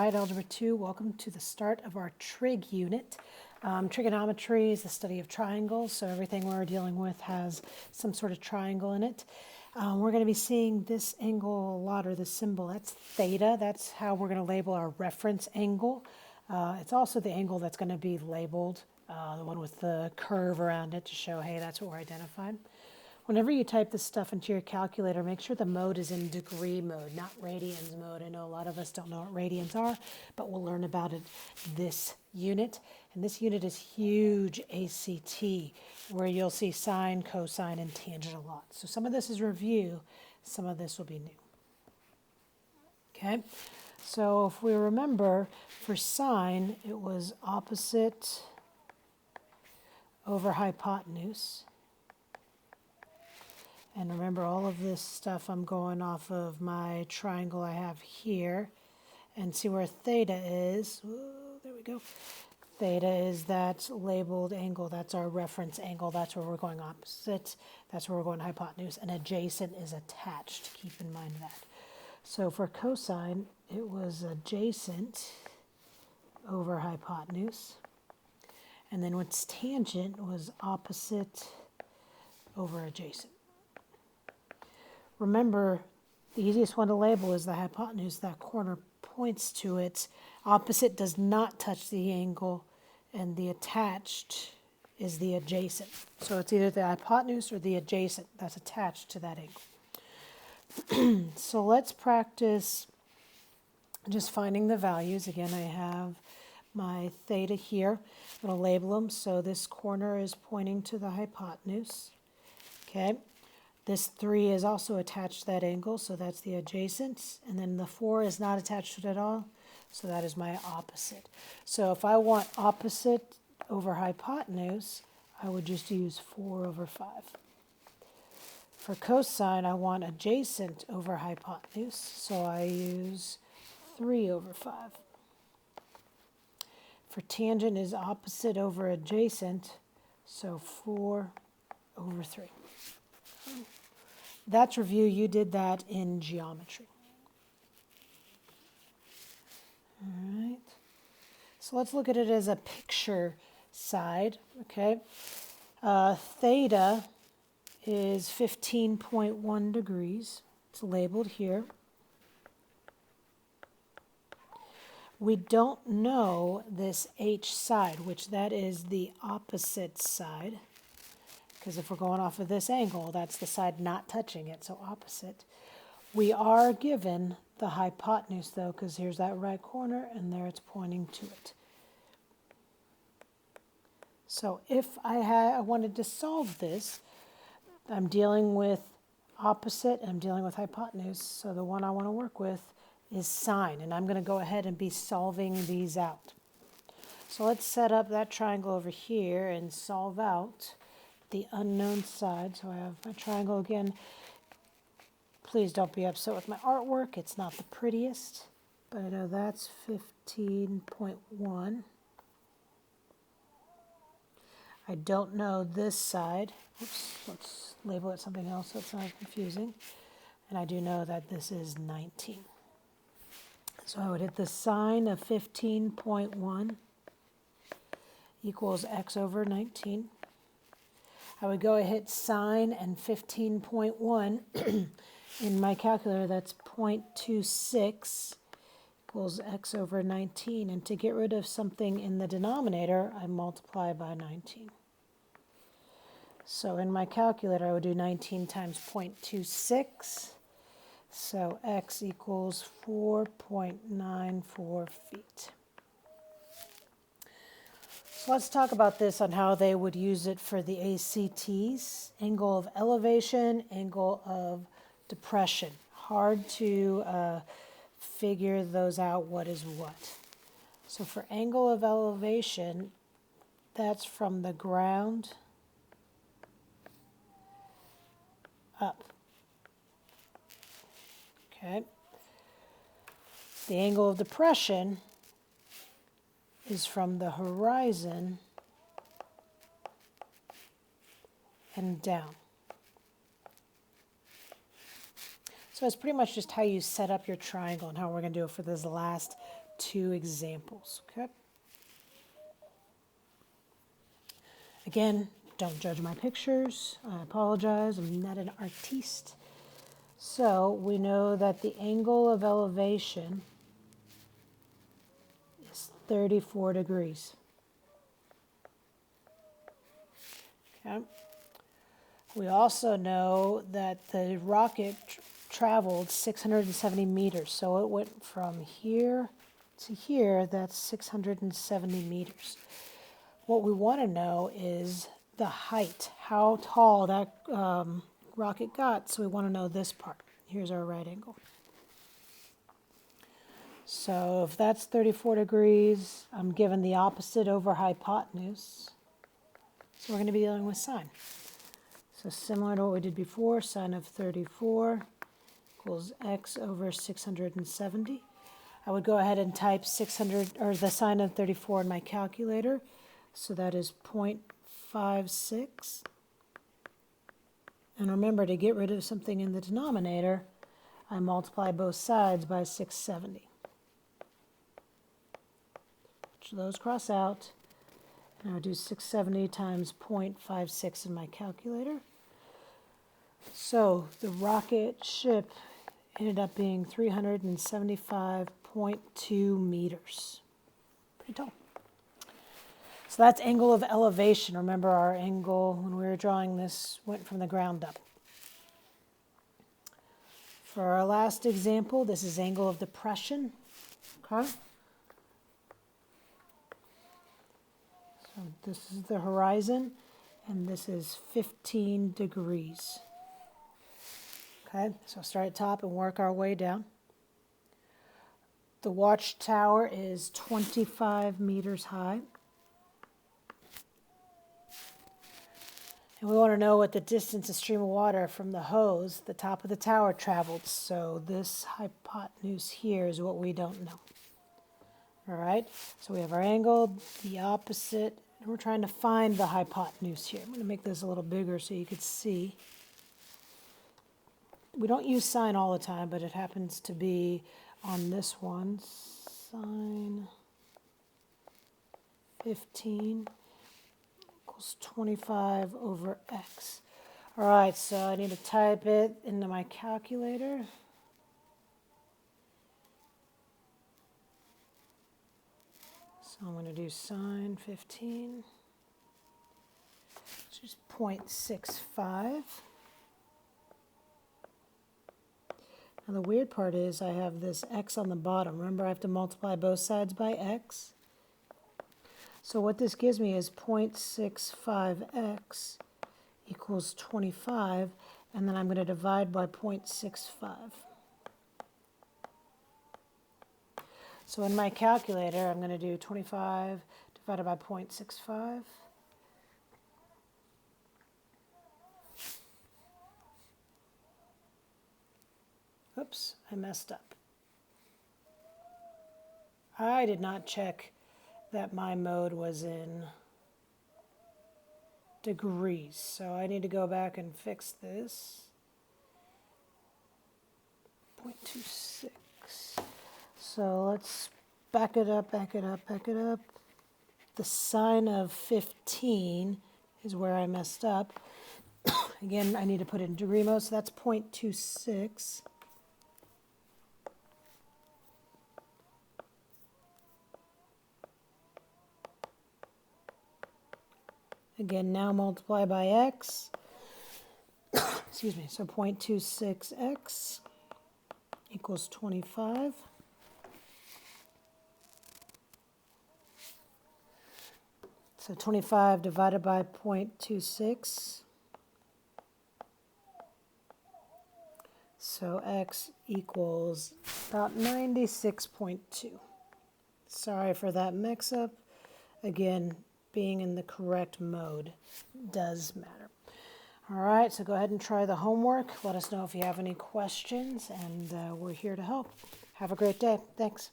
Applied Algebra 2. Welcome to the start of our trig unit. Trigonometry is the study of triangles, so everything we're dealing with has some sort of triangle in it. We're going to be seeing this angle a lot, or this symbol. That's theta. That's how we're going to label our reference angle. It's also the angle that's going to be labeled, the one with the curve around it to show, hey, that's what we're identifying. Whenever you type this stuff into your calculator, make sure the mode is in degree mode, not radians mode. I know a lot of us don't know what radians are, but we'll learn about it this unit. And this unit is huge ACT, where you'll see sine, cosine, and tangent a lot. So some of this is review, some of this will be new. Okay, so if we remember, for sine, it was opposite over hypotenuse. And remember, all of this stuff I'm going off of my triangle I have here. And see where theta is. Ooh, there we go. Theta is that labeled angle. That's our reference angle. That's where we're going opposite. That's where we're going hypotenuse. And adjacent is attached. Keep in mind that. So for cosine, it was adjacent over hypotenuse. And then what's tangent was opposite over adjacent. Remember, the easiest one to label is the hypotenuse. That corner points to it. Opposite does not touch the angle, and the attached is the adjacent. So it's either the hypotenuse or the adjacent that's attached to that angle. So let's practice just finding the values. Again, I have my theta here. I'm going to label them. So this corner is pointing to the hypotenuse. Okay. This 3 is also attached to that angle, so that's the adjacent. And then the 4 is not attached to it at all, so that is my opposite. So if I want opposite over hypotenuse, I would just use 4 over 5. For cosine, I want adjacent over hypotenuse, so I use 3 over 5. For tangent is opposite over adjacent, so 4 over 3. That's review. You did that in geometry. All right. So let's look at it as a picture side. Okay. Theta is 15.1 degrees. It's labeled here. We don't know this H side, which that is the opposite side. Because if we're going off of this angle, that's the side not touching it, so opposite. We are given the hypotenuse, though, because here's that right corner, and there it's pointing to it. So if I wanted to solve this, I'm dealing with opposite, and I'm dealing with hypotenuse, so the one I want to work with is sine, and I'm going to go ahead and be solving these out. So let's set up that triangle over here and solve out the unknown side. So I have my triangle again. Please don't be upset with my artwork. It's not the prettiest, but I know that's 15.1. I don't know this side. Oops, let's label it something else so it's not confusing. And I do know that this is 19. So I would hit the sine of 15.1 equals x over 19. I would go and hit sine and 15.1 in my calculator. That's 0.26 equals x over 19. And to get rid of something in the denominator, I multiply by 19. So in my calculator, I would do 19 times 0.26. So x equals 4.94 feet. Let's talk about this on how they would use it for the ACTs. Angle of elevation, angle of depression. Hard to figure those out, what is what. So for angle of elevation, that's from the ground up. Okay. The angle of depression is from the horizon and down. So it's pretty much just how you set up your triangle and how we're going to do it for these last two examples. Okay. Again, don't judge my pictures. I apologize. I'm not an artiste. So we know that the angle of elevation is 34 degrees. Okay. We also know that the rocket traveled 670 meters. So it went from here to here, that's 670 meters. What we want to know is the height, how tall that rocket got. So we want to know this part. Here's our right angle. So if that's 34 degrees, I'm given the opposite over hypotenuse. So we're going to be dealing with sine. So similar to what we did before, sine of 34 equals x over 670. I would go ahead and type 600, or the sine of 34 in my calculator. So that is 0.56. And remember, to get rid of something in the denominator, I multiply both sides by 670. So those cross out. And I would do 670 times 0.56 in my calculator. So the rocket ship ended up being 375.2 meters. Pretty tall. So that's angle of elevation. Remember, our angle when we were drawing this went from the ground up. For our last example, this is angle of depression. Okay. So this is the horizon, and this is 15 degrees. Okay, so start at top and work our way down. The watchtower is 25 meters high. And we want to know what the distance a stream of water from the hose, the top of the tower, traveled. So this hypotenuse here is what we don't know. All right, so we have our angle, the opposite, and we're trying to find the hypotenuse here. I'm going to make this a little bigger so you could see. We don't use sine all the time, but it happens to be on this one. Sine 15 equals 25 over x. All right, so I need to type it into my calculator. So I'm going to do sine 15, which is 0.65. Now the weird part is I have this x on the bottom. Remember, I have to multiply both sides by x. So what this gives me is 0.65x equals 25, and then I'm going to divide by 0.65. So in my calculator, I'm going to do 25 divided by 0.65. Oops, I messed up. I did not check that my mode was in degrees, so I need to go back and fix this. 0.26. So let's back it up, back it up, back it up. The sine of 15 is where I messed up. Again, I need to put it in degree mode, so that's 0.26. Again, now multiply by x. Excuse me, so 0.26x equals 25. So 25 divided by 0.26. So x equals about 96.2. Sorry for that mix-up. Again, being in the correct mode does matter. All right, so go ahead and try the homework. Let us know if you have any questions, and we're here to help. Have a great day. Thanks.